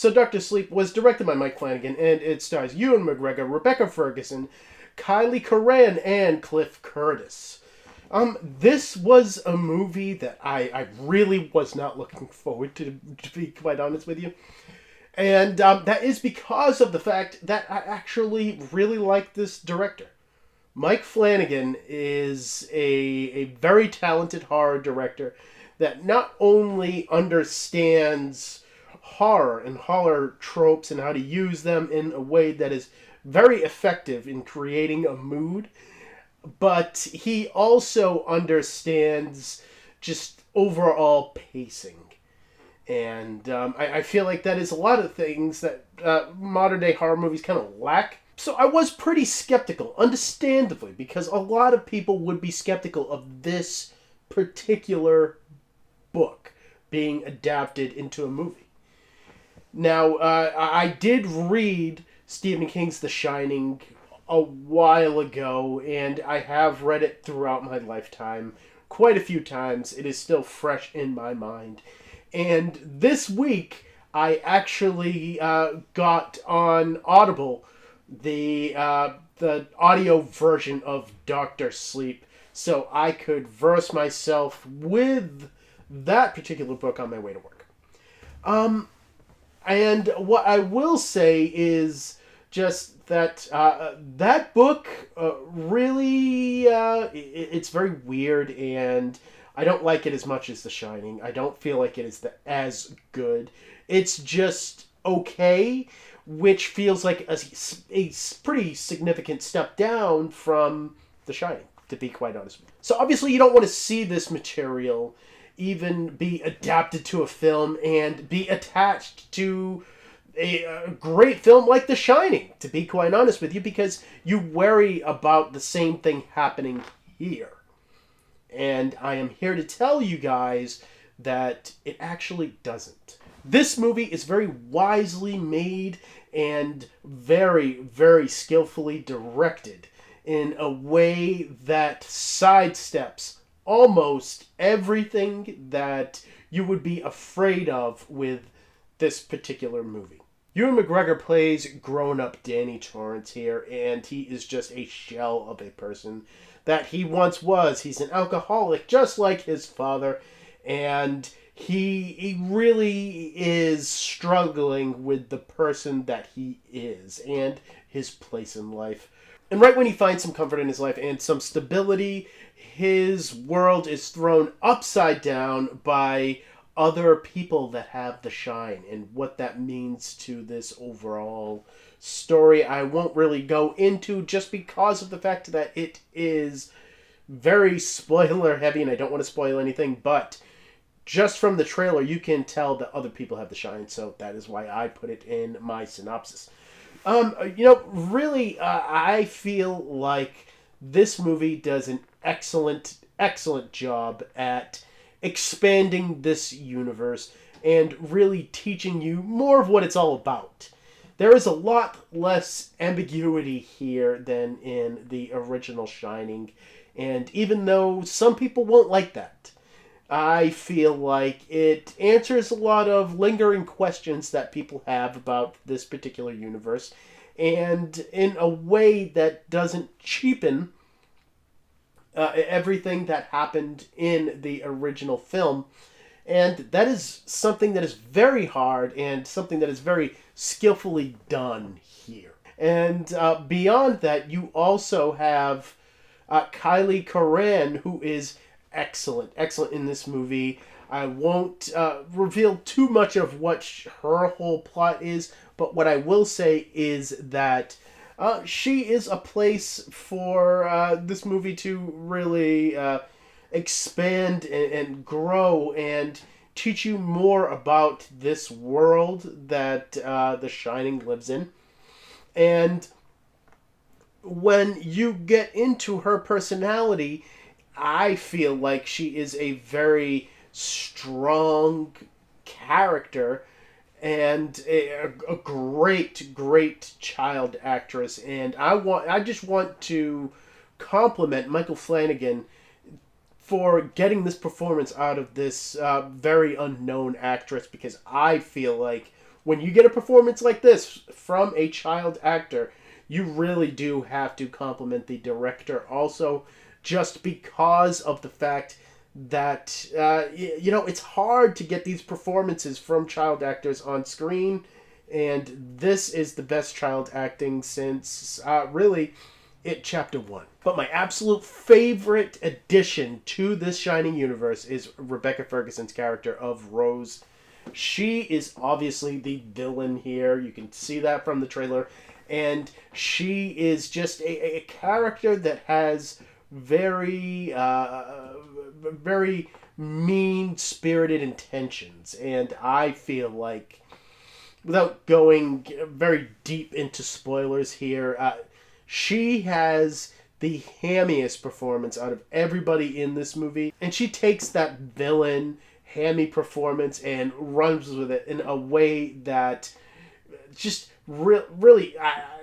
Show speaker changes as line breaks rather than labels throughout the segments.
So Dr. Sleep was directed by Mike Flanagan, and it stars Ewan McGregor, Rebecca Ferguson, Kylie Curran, and Cliff Curtis. This was a movie that I really was not looking forward to be quite honest with you. And that is because of the fact that I actually really like this director. Mike Flanagan is a very talented horror director that not only understands horror and horror tropes and how to use them in a way that is very effective in creating a mood, but he also understands just overall pacing. And I feel like that is a lot of things that modern day horror movies kind of lack. So I was pretty skeptical, understandably, because a lot of people would be skeptical of this particular book being adapted into a movie. Now, I did read Stephen King's The Shining a while ago, and I have read it throughout my lifetime quite a few times. It is still fresh in my mind. And this week, I actually got on Audible the audio version of Doctor Sleep, so I could verse myself with that particular book on my way to work. And what I will say is just that that book really it's very weird, and I don't like it as much as The Shining. I don't feel like it is as good. It's just okay, which feels like a pretty significant step down from The Shining, to be quite honest with you. So obviously you don't want to see this material even be adapted to a film and be attached to a great film like The Shining, to be quite honest with you, because you worry about the same thing happening here. And I am here to tell you guys that it actually doesn't. This movie is very wisely made and very, very skillfully directed in a way that sidesteps almost everything that you would be afraid of with this particular movie. Ewan McGregor plays grown-up Danny Torrance here, and he is just a shell of a person that he once was. He's an alcoholic, just like his father, and he really is struggling with the person that he is and his place in life. And right when he finds some comfort in his life and some stability, his world is thrown upside down by other people that have the shine, and what that means to this overall story I won't really go into, just because of the fact that it is very spoiler heavy and I don't want to spoil anything, but just from the trailer you can tell that other people have the shine, so that is why I put it in my synopsis. Really, I feel like this movie does an excellent job at expanding this universe and really teaching you more of what it's all about. There is a lot less ambiguity here than in the original Shining, and even though some people won't like that, I feel like it answers a lot of lingering questions that people have about this particular universe, and in a way that doesn't cheapen everything that happened in the original film. And that is something that is very hard and something that is very skillfully done here. And beyond that, you also have Kylie Curran, who is excellent in this movie. I won't reveal too much of what her whole plot is, but what I will say is that she is a place for this movie to really expand and grow and teach you more about this world that The Shining lives in. And when you get into her personality, I feel like she is a very strong character and a great child actress. And I just want to compliment Michael Flanagan for getting this performance out of this very unknown actress, because I feel like when you get a performance like this from a child actor, you really do have to compliment the director also, just because of the fact that, it's hard to get these performances from child actors on screen, and this is the best child acting since, really, It Chapter 1. But my absolute favorite addition to this Shining universe is Rebecca Ferguson's character of Rose. She is obviously the villain here. You can see that from the trailer. And she is just a character that has very, very mean-spirited intentions. And I feel like, without going very deep into spoilers here, she has the hammiest performance out of everybody in this movie. And she takes that villain, hammy performance and runs with it in a way that just really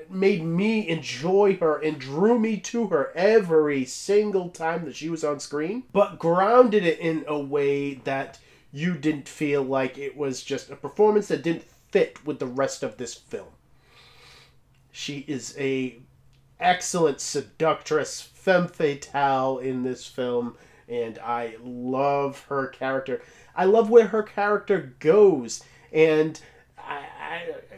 made me enjoy her and drew me to her every single time that she was on screen, but grounded it in a way that you didn't feel like it was just a performance that didn't fit with the rest of this film. She is a excellent seductress, femme fatale in this film, and I love her character. I love where her character goes, and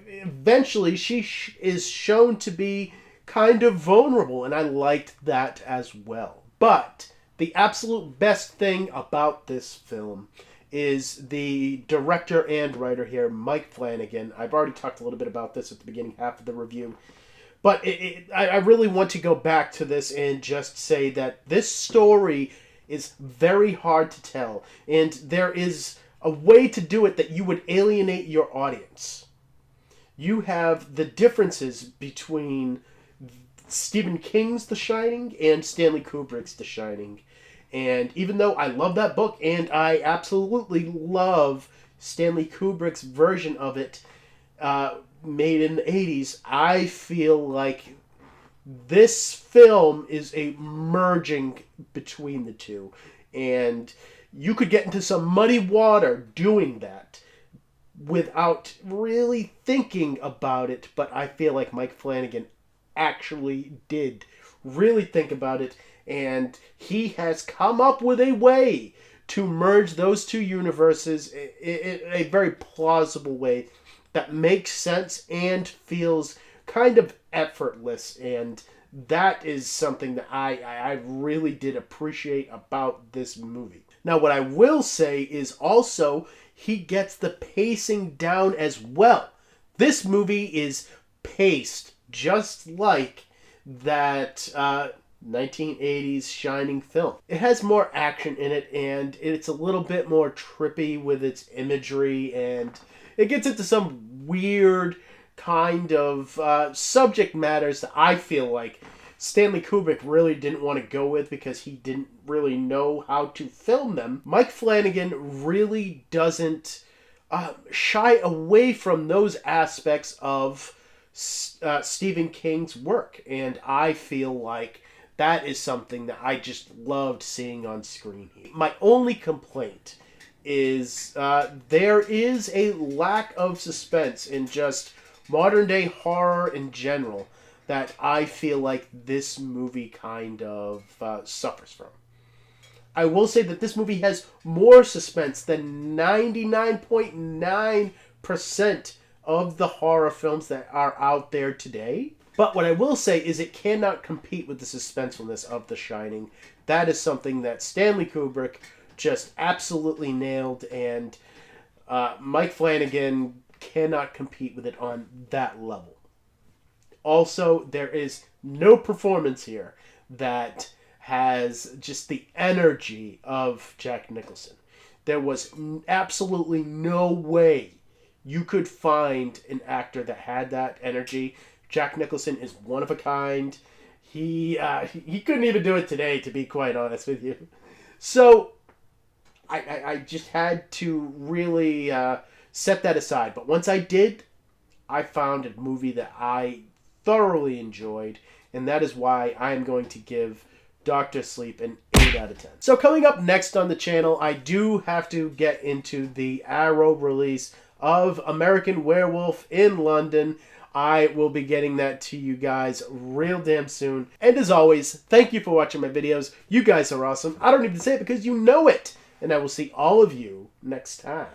eventually she is shown to be kind of vulnerable, and I liked that as well. But the absolute best thing about this film is the director and writer here, Mike Flanagan. I've already talked a little bit about this at the beginning half of the review. But I really want to go back to this and just say that this story is very hard to tell. And there is a way to do it that you would alienate your audience. You have the differences between Stephen King's The Shining and Stanley Kubrick's The Shining. And even though I love that book and I absolutely love Stanley Kubrick's version of it, made in the 80s, I feel like this film is a merging between the two. And you could get into some muddy water doing that without really thinking about it. But I feel like Mike Flanagan actually did really think about it. And he has come up with a way to merge those two universes in a very plausible way that makes sense and feels kind of effortless. And that is something that I really did appreciate about this movie. Now, what I will say is also he gets the pacing down as well. This movie is paced just like that 1980s Shining film. It has more action in it, and it's a little bit more trippy with its imagery, and it gets into some weird kind of subject matters that I feel like Stanley Kubrick really didn't want to go with because he didn't really know how to film them. Mike Flanagan really doesn't shy away from those aspects of Stephen King's work, and I feel like that is something that I just loved seeing on screen. My only complaint is there is a lack of suspense in just modern day horror in general that I feel like this movie kind of suffers from. I will say that this movie has more suspense than 99.9% of the horror films that are out there today. But what I will say is it cannot compete with the suspensefulness of The Shining. That is something that Stanley Kubrick just absolutely nailed, and Mike Flanagan cannot compete with it on that level. Also, there is no performance here that has just the energy of Jack Nicholson. There was absolutely no way you could find an actor that had that energy. Jack Nicholson is one of a kind. He couldn't even do it today, to be quite honest with you. So I just had to really set that aside. But once I did, I found a movie that I thoroughly enjoyed, and that is why I am going to give Dr. Sleep an 8 out of 10. So coming up next on the channel, I do have to get into the Arrow release of American Werewolf in London. I will be getting that to you guys real damn soon. And as always, thank you for watching my videos. You guys are awesome. I don't need to say it because you know it. And I will see all of you next time.